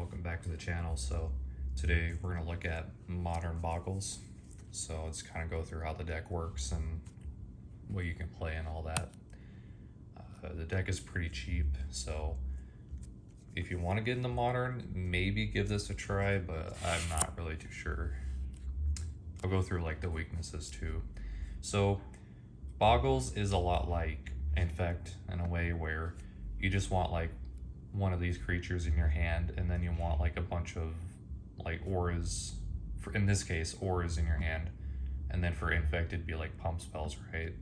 welcome back to the channel. So today we're going to look at modern boggles. So let's kind of go through how the deck works and what you can play and all that. The deck is pretty cheap, so if you want to get into modern, maybe give this a try, but I'm not really too sure. I'll go through like the weaknesses too. So boggles is a lot like infect in a way where you just want like one of these creatures in your hand, and then you want like a bunch of like auras, in this case auras in your hand, and then for infect it'd be like pump spells, right,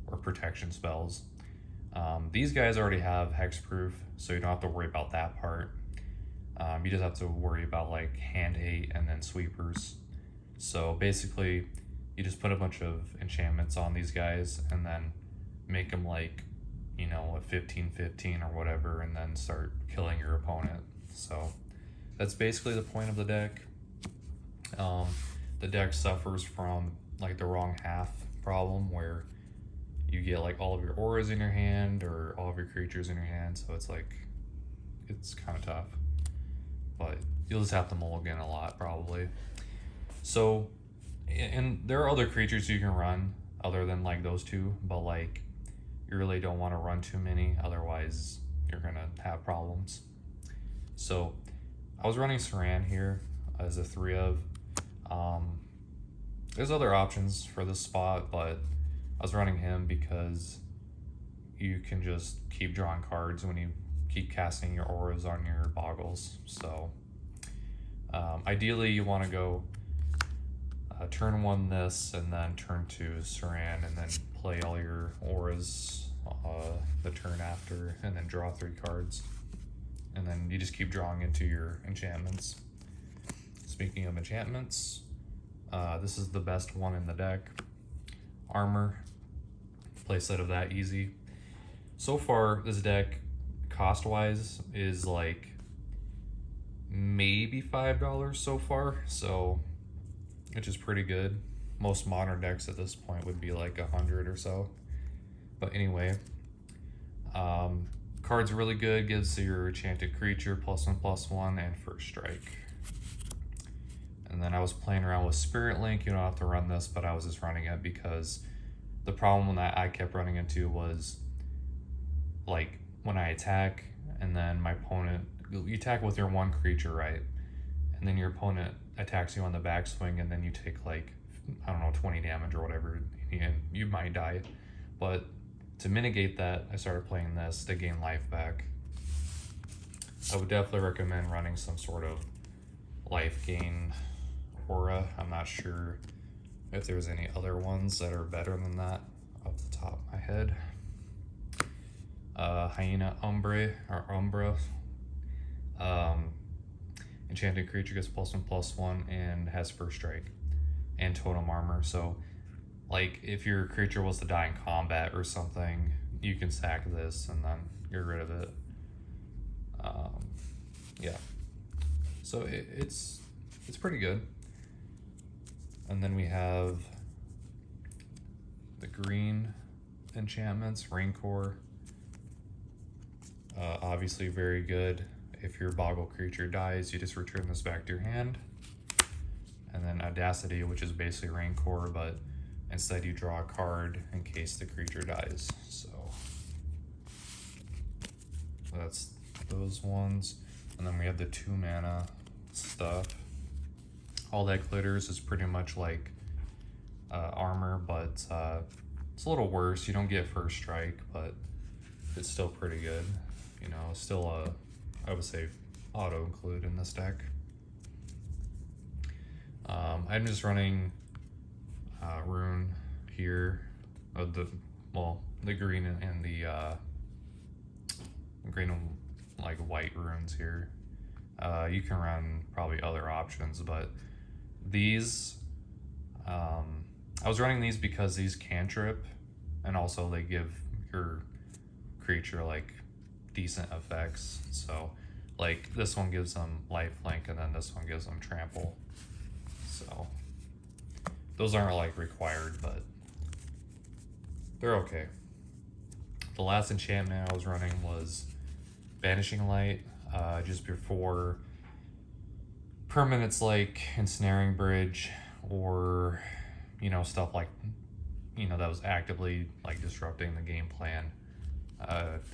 or protection spells. These guys already have hexproof, so you don't have to worry about that part. You just have to worry about like hand hate and then sweepers. So basically you just put a bunch of enchantments on these guys and then make them like, you know, a 15-15 or whatever, and then start killing your opponent. So that's basically the point of the deck. The deck suffers from like the wrong half problem, where you get like all of your auras in your hand or all of your creatures in your hand, so it's like, it's kind of tough, but you'll just have to mulligan a lot probably. So, and there are other creatures you can run other than like those two, but like you really don't want to run too many, otherwise you're gonna have problems. So I was running Saran here as a 3-of. There's other options for this spot, but I was running him because you can just keep drawing cards when you keep casting your auras on your boggles. So ideally you want to go turn 1 this, and then turn 2 Saran, and then play all your auras the turn after, and then draw 3 cards, and then you just keep drawing into your enchantments. Speaking of enchantments, this is the best one in the deck. Armor, playset of that easy. So far this deck cost wise is like maybe $5 so far, so which is pretty good. Most modern decks at this point would be like 100 or so. But anyway, card's really good, gives your enchanted creature +1/+1 and first strike. And then I was playing around with Spirit Link. You don't have to run this, but I was just running it because the problem that I kept running into was like when I attack and then my opponent, you attack with your 1 creature, right? And then your opponent attacks you on the backswing, and then you take like, I don't know, 20 damage or whatever, and you might die. But to mitigate that, I started playing this to gain life back. I would definitely recommend running some sort of life gain aura. I'm not sure if there's any other ones that are better than that off the top of my head. Hyena Umbra. Enchanted creature gets +1/+1 and has first strike and totem armor. So like if your creature was to die in combat or something, you can sack this and then get rid of it. Yeah, so it's pretty good. And then we have the green enchantments. Rancor, obviously very good. If your boggle creature dies, you just return this back to your hand. And then Audacity, which is basically Rancor, but instead you draw a card in case the creature dies. So that's those ones. And then we have the 2-mana stuff. All that glitters is pretty much like armor, but it's a little worse. You don't get first strike, but it's still pretty good. You know, still I would say auto include in this deck. I'm just running rune here of the green and the green and like white runes here. You can run probably other options, but these I was running these because these cantrip, and also they give your creature like decent effects. So like this one gives them lifelink, and then this one gives them trample. So those aren't like required, but they're okay. The last enchantment I was running was Banishing Light, just before permanents like Ensnaring Bridge, or stuff like that was actively like disrupting the game plan,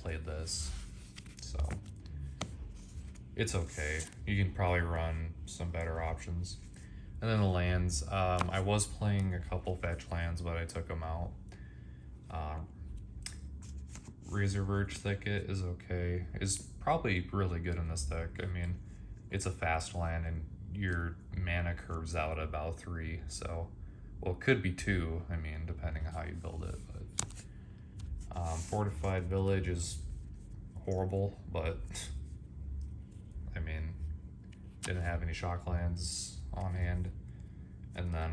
played this. So it's okay. You can probably run some better options. And then the lands, I was playing a couple fetch lands, but I took them out. Razor Verge Thicket is okay. Is probably really good in this deck. I mean, it's a fast land and your mana curves out at about 3, so, well, it could be 2, I mean, depending on how you build it, but Fortified Village is horrible, but I mean, didn't have any shock lands on hand, and then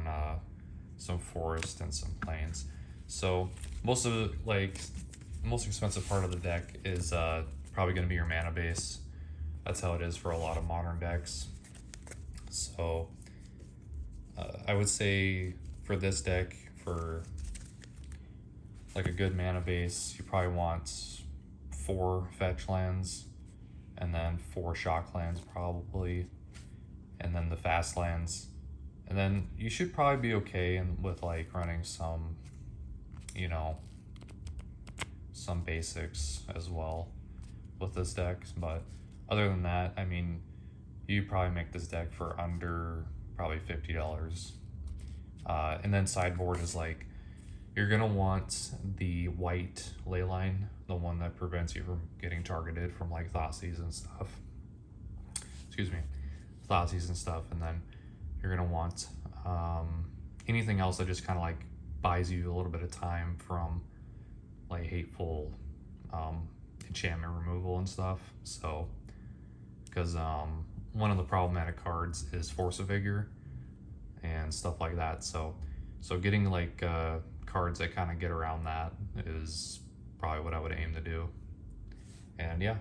some forest and some plains. So most of the most expensive part of the deck is probably going to be your mana base. That's how it is for a lot of modern decks. So I would say for this deck, for like a good mana base, you probably want 4 fetch lands, and then 4 shock lands probably, and then the fast lands, and then you should probably be okay with like running some, some basics as well with this deck. But other than that, I mean, you probably make this deck for under probably $50. And then sideboard is like, you're gonna want the white ley line, the one that prevents you from getting targeted from like Thoughtseize and stuff. Excuse me, Thoughtseize and stuff. And then you're gonna want anything else that just kind of like buys you a little bit of time from like hateful enchantment removal and stuff. So, because one of the problematic cards is Force of Vigor and stuff like that. So getting like cards that kind of get around that is probably what I would aim to do. And yeah,